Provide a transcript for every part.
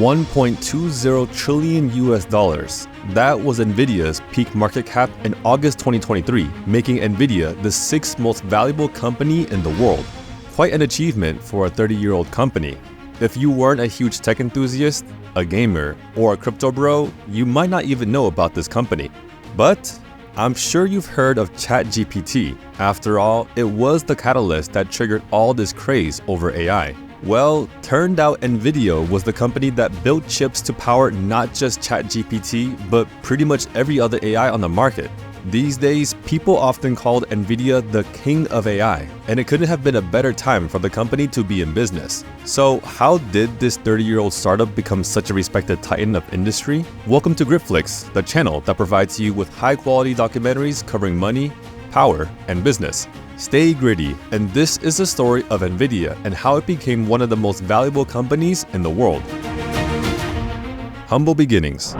$1.20 trillion US. That was Nvidia's peak market cap in August 2023, making Nvidia the 6th most valuable company in the world. Quite an achievement for a 30-year-old company. If you weren't a huge tech enthusiast, a gamer, or a crypto bro, you might not even know about this company. But I'm sure you've heard of ChatGPT. After all, it was the catalyst that triggered all this craze over AI. Well, turned out Nvidia was the company that built chips to power not just ChatGPT, but pretty much every other AI on the market. These days, people often called Nvidia the king of AI, and it couldn't have been a better time for the company to be in business. So how did this 30-year-old startup become such a respected titan of industry? Welcome to GritFlix, the channel that provides you with high-quality documentaries covering money, power, and business. Stay gritty, and this is the story of Nvidia and how it became one of the most valuable companies in the world. Humble beginnings.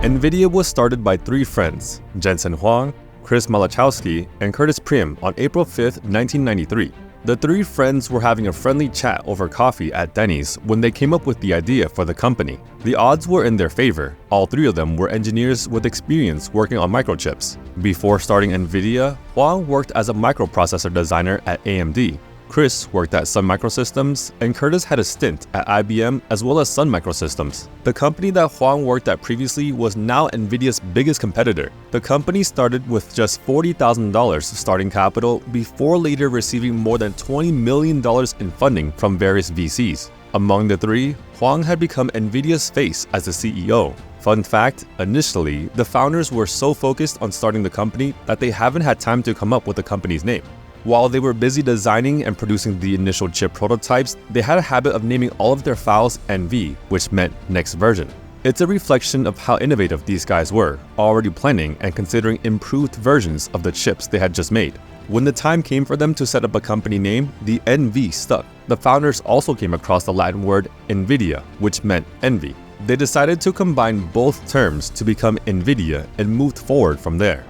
Nvidia was started by three friends, Jensen Huang, Chris Malachowsky, and Curtis Priem on April 5, 1993. The three friends were having a friendly chat over coffee at Denny's when they came up with the idea for the company. The odds were in their favor. All three of them were engineers with experience working on microchips. Before starting Nvidia, Huang worked as a microprocessor designer at AMD. Chris worked at Sun Microsystems, and Curtis had a stint at IBM as well as Sun Microsystems. The company that Huang worked at previously was now Nvidia's biggest competitor. The company started with just $40,000 starting capital before later receiving more than $20 million in funding from various VCs. Among the three, Huang had become Nvidia's face as the CEO. Fun fact, initially, the founders were so focused on starting the company that they haven't had time to come up with the company's name. While they were busy designing and producing the initial chip prototypes, they had a habit of naming all of their files NV, which meant next version. It's a reflection of how innovative these guys were, already planning and considering improved versions of the chips they had just made. When the time came for them to set up a company name, the NV stuck. The founders also came across the Latin word Nvidia, which meant envy. They decided to combine both terms to become Nvidia and moved forward from there.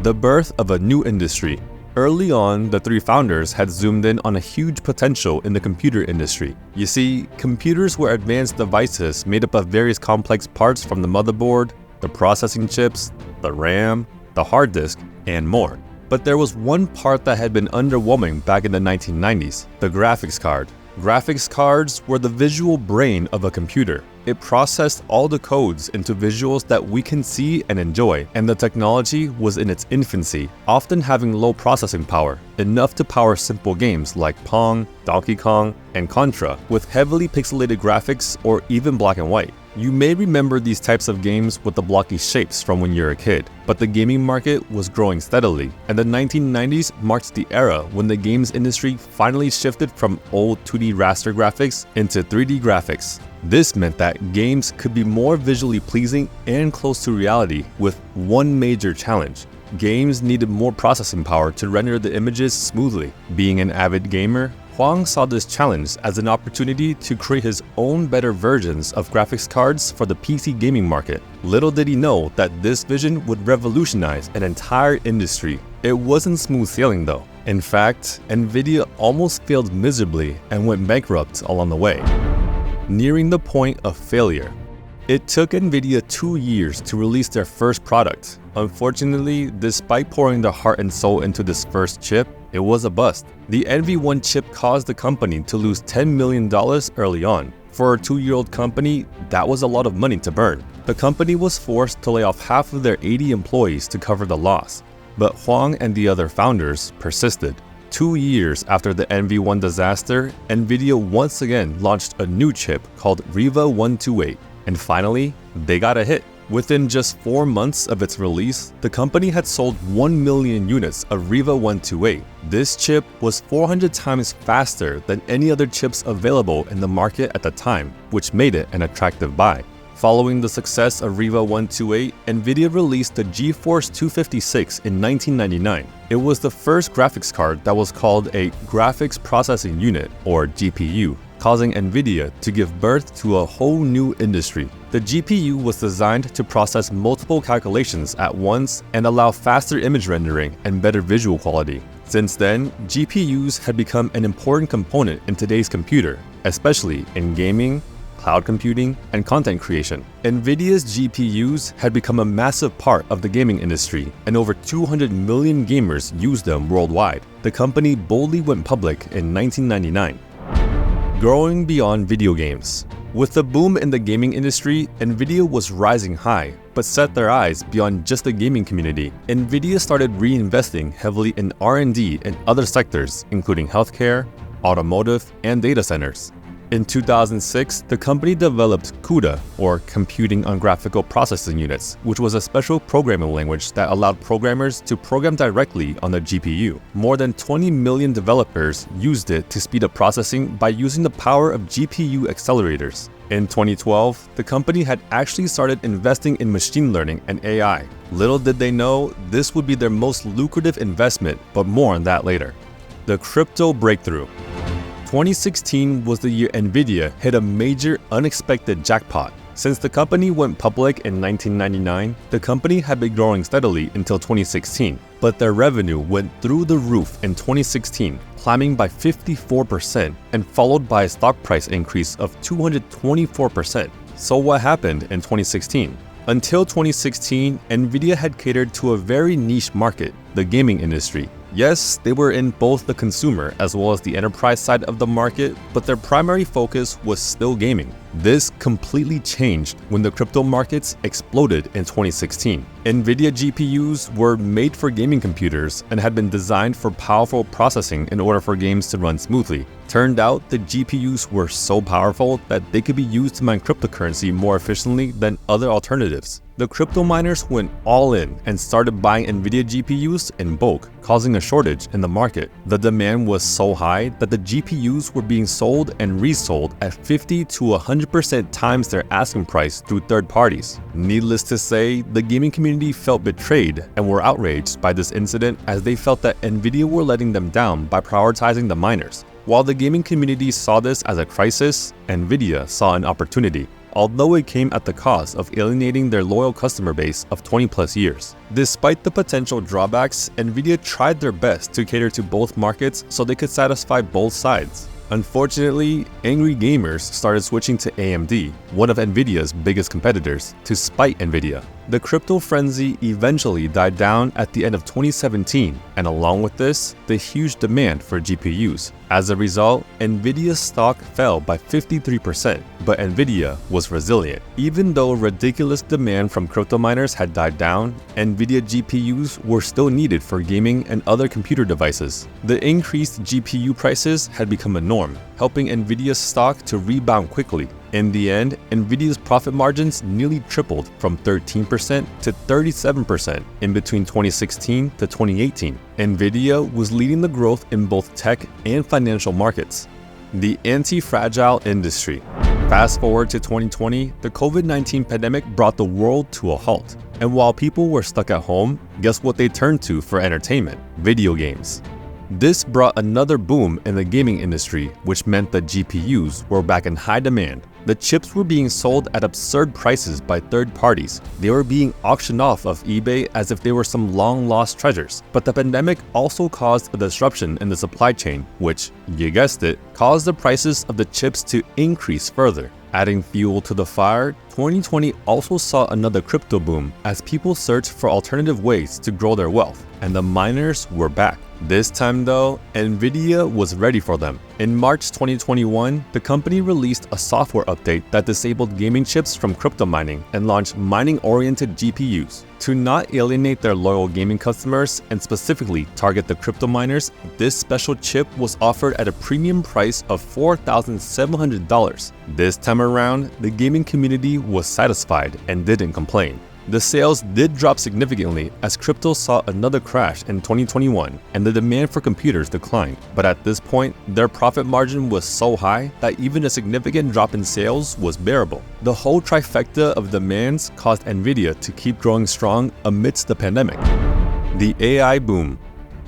The birth of a new industry. Early on, the three founders had zoomed in on a huge potential in the computer industry. You see, computers were advanced devices made up of various complex parts from the motherboard, the processing chips, the RAM, the hard disk, and more. But there was one part that had been underwhelming back in the 1990s, the graphics card. Graphics cards were the visual brain of a computer. It processed all the codes into visuals that we can see and enjoy, and the technology was in its infancy, often having low processing power, enough to power simple games like Pong, Donkey Kong, and Contra, with heavily pixelated graphics or even black and white. You may remember these types of games with the blocky shapes from when you're a kid, but the gaming market was growing steadily, and the 1990s marked the era when the games industry finally shifted from old 2D raster graphics into 3D graphics. This meant that games could be more visually pleasing and close to reality, with one major challenge. Games needed more processing power to render the images smoothly. Being an avid gamer, Huang saw this challenge as an opportunity to create his own better versions of graphics cards for the PC gaming market. Little did he know that this vision would revolutionize an entire industry. It wasn't smooth sailing though. In fact, Nvidia almost failed miserably and went bankrupt along the way. Nearing the point of failure. It took Nvidia 2 years to release their first product. Unfortunately, despite pouring their heart and soul into this first chip, it was a bust. The NV1 chip caused the company to lose $10 million early on. For a 2-year-old company, that was a lot of money to burn. The company was forced to lay off half of their 80 employees to cover the loss. But Huang and the other founders persisted. 2 years after the NV1 disaster, Nvidia once again launched a new chip called RIVA 128. And finally, they got a hit. Within just 4 months of its release, the company had sold 1 million units of RIVA 128. This chip was 400 times faster than any other chips available in the market at the time, which made it an attractive buy. Following the success of RIVA 128, Nvidia released the GeForce 256 in 1999. It was the first graphics card that was called a Graphics Processing Unit, or GPU, causing Nvidia to give birth to a whole new industry. The GPU was designed to process multiple calculations at once and allow faster image rendering and better visual quality. Since then, GPUs had become an important component in today's computer, especially in gaming, cloud computing, and content creation. Nvidia's GPUs had become a massive part of the gaming industry, and over 200 million gamers used them worldwide. The company boldly went public in 1999. Growing beyond video games. With the boom in the gaming industry, Nvidia was rising high, but set their eyes beyond just the gaming community. Nvidia started reinvesting heavily in R&D in other sectors, including healthcare, automotive, and data centers. In 2006, the company developed CUDA, or Computing on Graphical Processing Units, which was a special programming language that allowed programmers to program directly on the GPU. More than 20 million developers used it to speed up processing by using the power of GPU accelerators. In 2012, the company had actually started investing in machine learning and AI. Little did they know, this would be their most lucrative investment, but more on that later. The crypto breakthrough. 2016 was the year Nvidia hit a major unexpected jackpot. Since the company went public in 1999, the company had been growing steadily until 2016, but their revenue went through the roof in 2016, climbing by 54% and followed by a stock price increase of 224%. So what happened in 2016? Until 2016, Nvidia had catered to a very niche market, the gaming industry. Yes, they were in both the consumer as well as the enterprise side of the market, but their primary focus was still gaming. This completely changed when the crypto markets exploded in 2016. Nvidia GPUs were made for gaming computers and had been designed for powerful processing in order for games to run smoothly. Turned out the GPUs were so powerful that they could be used to mine cryptocurrency more efficiently than other alternatives. The crypto miners went all in and started buying Nvidia GPUs in bulk, causing a shortage in the market. The demand was so high that the GPUs were being sold and resold at 50 to 100% times their asking price through third parties. Needless to say, the gaming community felt betrayed and were outraged by this incident as they felt that Nvidia were letting them down by prioritizing the miners. While the gaming community saw this as a crisis, Nvidia saw an opportunity, although it came at the cost of alienating their loyal customer base of 20+ years. Despite the potential drawbacks, Nvidia tried their best to cater to both markets so they could satisfy both sides. Unfortunately, angry gamers started switching to AMD, one of Nvidia's biggest competitors, to spite Nvidia. The crypto frenzy eventually died down at the end of 2017, and along with this, the huge demand for GPUs. As a result, Nvidia's stock fell by 53%, but Nvidia was resilient. Even though ridiculous demand from crypto miners had died down, Nvidia GPUs were still needed for gaming and other computer devices. The increased GPU prices had become a norm, helping Nvidia's stock to rebound quickly. In the end, Nvidia's profit margins nearly tripled from 13% to 37% in between 2016 to 2018. Nvidia was leading the growth in both tech and financial markets. The Antifragile Industry. Fast forward to 2020, the COVID-19 pandemic brought the world to a halt. And while people were stuck at home, guess what they turned to for entertainment? Video games. This brought another boom in the gaming industry, which meant that GPUs were back in high demand. The chips were being sold at absurd prices by third parties. They were being auctioned off of eBay as if they were some long-lost treasures. But the pandemic also caused a disruption in the supply chain, which, you guessed it, caused the prices of the chips to increase further. Adding fuel to the fire, 2020 also saw another crypto boom as people searched for alternative ways to grow their wealth, and the miners were back. This time though, Nvidia was ready for them. In March 2021, the company released a software update that disabled gaming chips from crypto mining and launched mining-oriented GPUs. To not alienate their loyal gaming customers and specifically target the crypto miners, this special chip was offered at a premium price of $4,700. This time around, the gaming community was satisfied and didn't complain. The sales did drop significantly as crypto saw another crash in 2021 and the demand for computers declined. But at this point, their profit margin was so high that even a significant drop in sales was bearable. The whole trifecta of demands caused Nvidia to keep growing strong amidst the pandemic. The AI boom.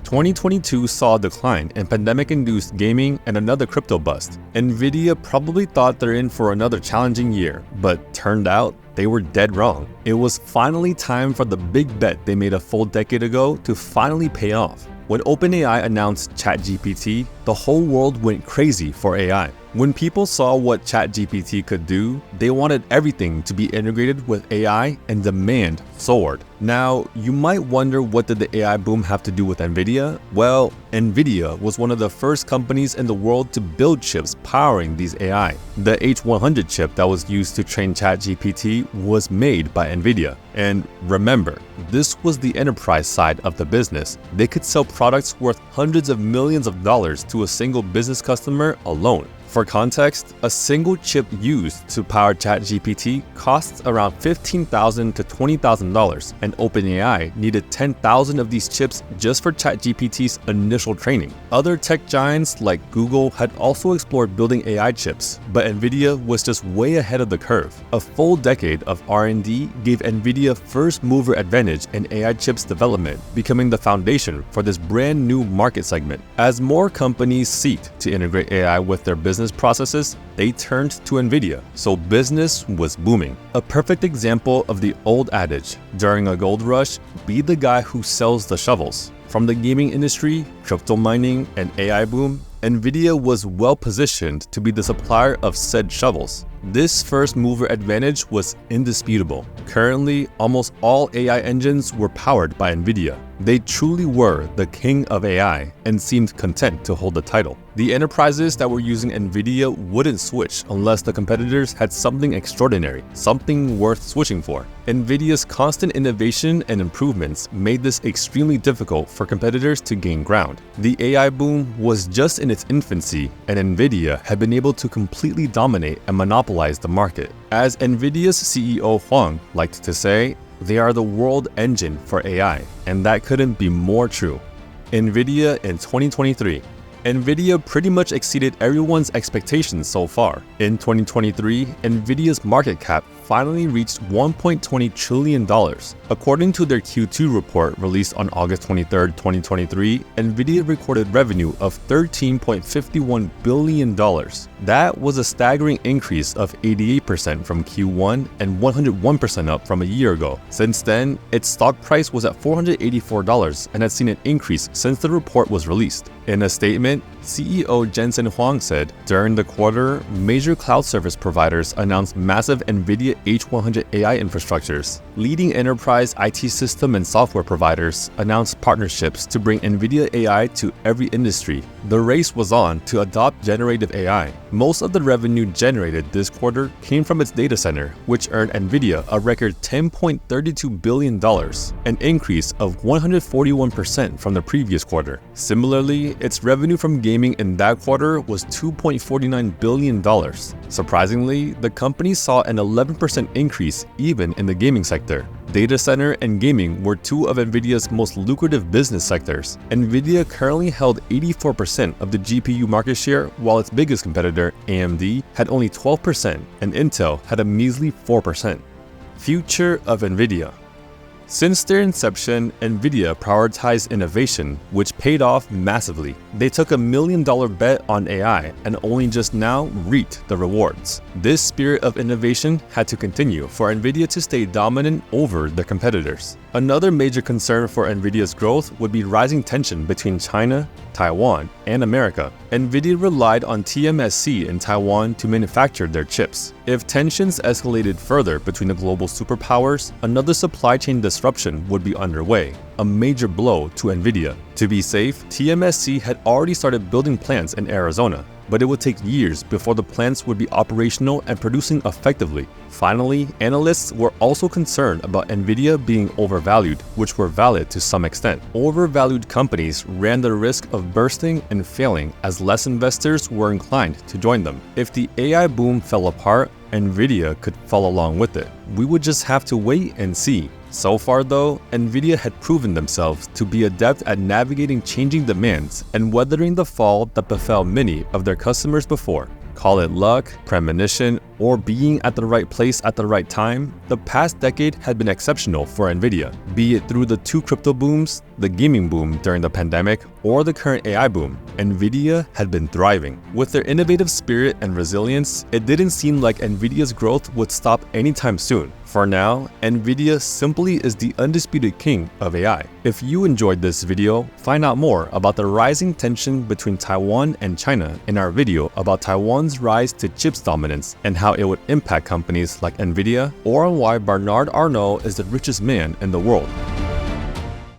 2022 saw a decline in pandemic-induced gaming and another crypto bust. Nvidia probably thought they're in for another challenging year, but turned out they were dead wrong. It was finally time for the big bet they made a full decade ago to finally pay off. When OpenAI announced ChatGPT, the whole world went crazy for AI. When people saw what ChatGPT could do, they wanted everything to be integrated with AI and demand soared. Now, you might wonder, what did the AI boom have to do with Nvidia? Well, Nvidia was one of the first companies in the world to build chips powering these AI. The H100 chip that was used to train ChatGPT was made by Nvidia. And remember, this was the enterprise side of the business. They could sell products worth hundreds of millions of dollars to a single business customer alone. For context, a single chip used to power ChatGPT costs around $15,000 to $20,000, and OpenAI needed 10,000 of these chips just for ChatGPT's initial training. Other tech giants like Google had also explored building AI chips, but Nvidia was just way ahead of the curve. A full decade of R&D gave Nvidia first-mover advantage in AI chips development, becoming the foundation for this brand new market segment. As more companies seeked to integrate AI with their business processes, they turned to Nvidia, so business was booming. A perfect example of the old adage, during a gold rush, be the guy who sells the shovels. From the gaming industry, crypto mining, and AI boom, Nvidia was well positioned to be the supplier of said shovels. This first mover advantage was indisputable. Currently, almost all AI engines were powered by Nvidia. They truly were the king of AI and seemed content to hold the title. The enterprises that were using Nvidia wouldn't switch unless the competitors had something extraordinary, something worth switching for. Nvidia's constant innovation and improvements made this extremely difficult for competitors to gain ground. The AI boom was just in its infancy, and Nvidia had been able to completely dominate and monopolize the market. As Nvidia's CEO Huang liked to say, they are the world engine for AI, and that couldn't be more true. Nvidia in 2023. Nvidia pretty much exceeded everyone's expectations so far. In 2023, Nvidia's market cap finally reached $1.20 trillion. According to their Q2 report released on August 23, 2023, Nvidia recorded revenue of $13.51 billion. That was a staggering increase of 88% from Q1 and 101% up from a year ago. Since then, its stock price was at $484 and has seen an increase since the report was released. In a statement, CEO Jensen Huang said, during the quarter, major cloud service providers announced massive Nvidia H100 AI infrastructures. Leading enterprise IT system and software providers announced partnerships to bring Nvidia AI to every industry. The race was on to adopt generative AI. Most of the revenue generated this quarter came from its data center, which earned Nvidia a record $10.32 billion, an increase of 141% from the previous quarter. Similarly, its revenue from gaming in that quarter was $2.49 billion. Surprisingly, the company saw an 11% increase even in the gaming sector. Data center and gaming were two of Nvidia's most lucrative business sectors. Nvidia currently held 84% of the GPU market share, while its biggest competitor, AMD, had only 12%, and Intel had a measly 4%. Future of Nvidia. Since their inception, Nvidia prioritized innovation, which paid off massively. They took $1 million bet on AI and only just now reaped the rewards. This spirit of innovation had to continue for Nvidia to stay dominant over their competitors. Another major concern for Nvidia's growth would be rising tension between China, Taiwan, and America. Nvidia relied on TSMC in Taiwan to manufacture their chips. If tensions escalated further between the global superpowers, another supply chain disruption would be underway, a major blow to Nvidia. To be safe, TSMC had already started building plants in Arizona, but it would take years before the plants would be operational and producing effectively. Finally, analysts were also concerned about Nvidia being overvalued, which were valid to some extent. Overvalued companies ran the risk of bursting and failing as less investors were inclined to join them. If the AI boom fell apart, Nvidia could fall along with it. We would just have to wait and see. So far though, Nvidia had proven themselves to be adept at navigating changing demands and weathering the fall that befell many of their customers before. Call it luck, premonition, or being at the right place at the right time, the past decade had been exceptional for Nvidia. Be it through the two crypto booms, the gaming boom during the pandemic, or the current AI boom, Nvidia had been thriving. With their innovative spirit and resilience, it didn't seem like Nvidia's growth would stop anytime soon. For now, Nvidia simply is the undisputed king of AI. If you enjoyed this video, find out more about the rising tension between Taiwan and China in our video about Taiwan's rise to chips dominance and how it would impact companies like Nvidia, or on why Bernard Arnault is the richest man in the world.